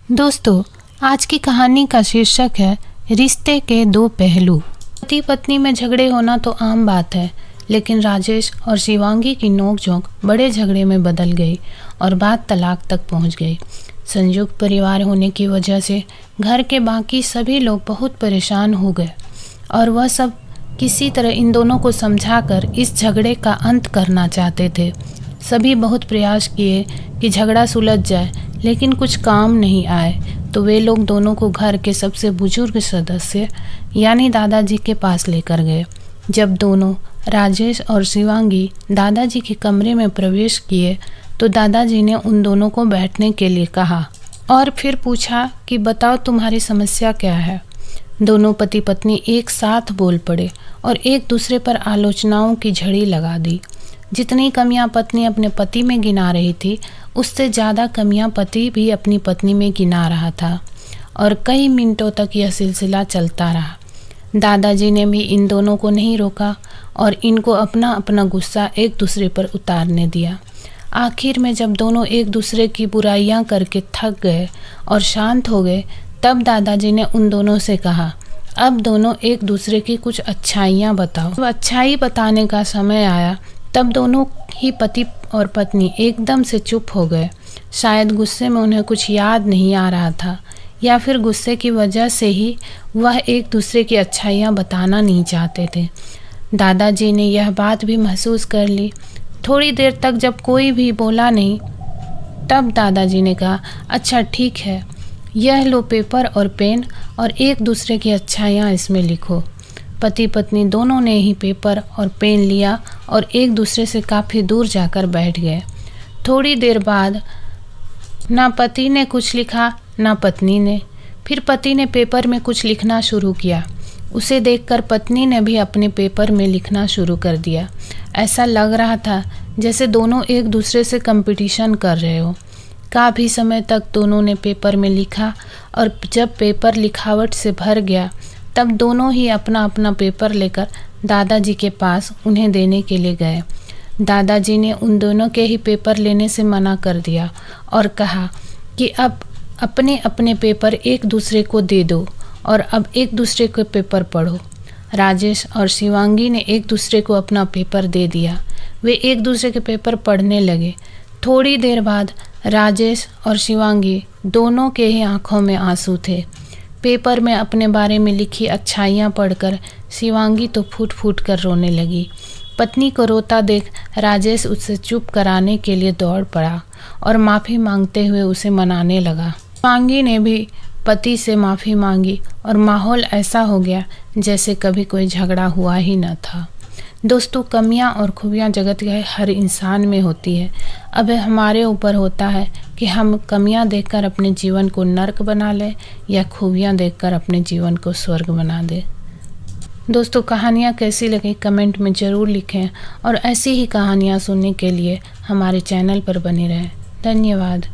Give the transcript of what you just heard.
दोस्तों, आज की कहानी का शीर्षक है रिश्ते के दो पहलू। पति पत्नी में झगड़े होना तो आम बात है, लेकिन राजेश और शिवांगी की नोकझोंक बड़े झगड़े में बदल गई और बात तलाक तक पहुंच गई। संयुक्त परिवार होने की वजह से घर के बाकी सभी लोग बहुत परेशान हो गए और वह सब किसी तरह इन दोनों को समझाकर इस झगड़े का अंत करना चाहते थे। सभी बहुत प्रयास किए कि झगड़ा सुलझ जाए, लेकिन कुछ काम नहीं आए तो वे लोग दोनों को घर के सबसे बुजुर्ग सदस्य यानी दादाजी के पास लेकर गए। जब दोनों राजेश और शिवांगी दादाजी के कमरे में प्रवेश किए तो दादाजी ने उन दोनों को बैठने के लिए कहा और फिर पूछा कि बताओ तुम्हारी समस्या क्या है। दोनों पति पत्नी एक साथ बोल पड़े और एक दूसरे पर आलोचनाओं की झड़ी लगा दी। जितनी कमियां पत्नी अपने पति में गिना रही थी, उससे ज़्यादा कमियां पति भी अपनी पत्नी में गिना रहा था और कई मिनटों तक यह सिलसिला चलता रहा। दादाजी ने भी इन दोनों को नहीं रोका और इनको अपना अपना गुस्सा एक दूसरे पर उतारने दिया। आखिर में जब दोनों एक दूसरे की बुराइयां करके थक गए और शांत हो गए, तब दादाजी ने उन दोनों से कहा, अब दोनों एक दूसरे की कुछ अच्छाइयाँ बताओ। जब अच्छाई बताने का समय आया तब दोनों ही पति और पत्नी एकदम से चुप हो गए। शायद गुस्से में उन्हें कुछ याद नहीं आ रहा था या फिर गुस्से की वजह से ही वह एक दूसरे की अच्छाइयाँ बताना नहीं चाहते थे। दादाजी ने यह बात भी महसूस कर ली। थोड़ी देर तक जब कोई भी बोला नहीं, तब दादाजी ने कहा, अच्छा ठीक है, यह लो पेपर और पेन और एक दूसरे की अच्छाइयाँ इसमें लिखो। पति पत्नी दोनों ने ही पेपर और पेन लिया और एक दूसरे से काफ़ी दूर जाकर बैठ गए। थोड़ी देर बाद ना पति ने कुछ लिखा ना पत्नी ने। फिर पति ने पेपर में कुछ लिखना शुरू किया। उसे देखकर पत्नी ने भी अपने पेपर में लिखना शुरू कर दिया। ऐसा लग रहा था जैसे दोनों एक दूसरे से कंपटीशन कर रहे हो। काफ़ी समय तक दोनों ने पेपर में लिखा और जब पेपर लिखावट से भर गया तब दोनों ही अपना अपना पेपर लेकर दादाजी के पास उन्हें देने के लिए गए। दादाजी ने उन दोनों के ही पेपर लेने से मना कर दिया और कहा कि अब अपने अपने पेपर एक दूसरे को दे दो और अब एक दूसरे के पेपर पढ़ो। राजेश और शिवांगी ने एक दूसरे को अपना पेपर दे दिया। वे एक दूसरे के पेपर पढ़ने लगे। थोड़ी देर बाद राजेश और शिवांगी दोनों के ही आंखों में आंसू थे। पेपर में अपने बारे में लिखी अच्छाइयाँ पढ़कर शिवांगी तो फूट फूट कर रोने लगी। पत्नी को रोता देख राजेश उसे चुप कराने के लिए दौड़ पड़ा और माफ़ी मांगते हुए उसे मनाने लगा। शिवांगी ने भी पति से माफ़ी मांगी और माहौल ऐसा हो गया जैसे कभी कोई झगड़ा हुआ ही न था। दोस्तों, कमियां और खूबियां जगत के हर इंसान में होती है। अब हमारे ऊपर होता है कि हम कमियां देखकर अपने जीवन को नर्क बना लें या खूबियां देखकर अपने जीवन को स्वर्ग बना दें। दोस्तों, कहानियाँ कैसी लगी कमेंट में ज़रूर लिखें और ऐसी ही कहानियाँ सुनने के लिए हमारे चैनल पर बने रहें। धन्यवाद।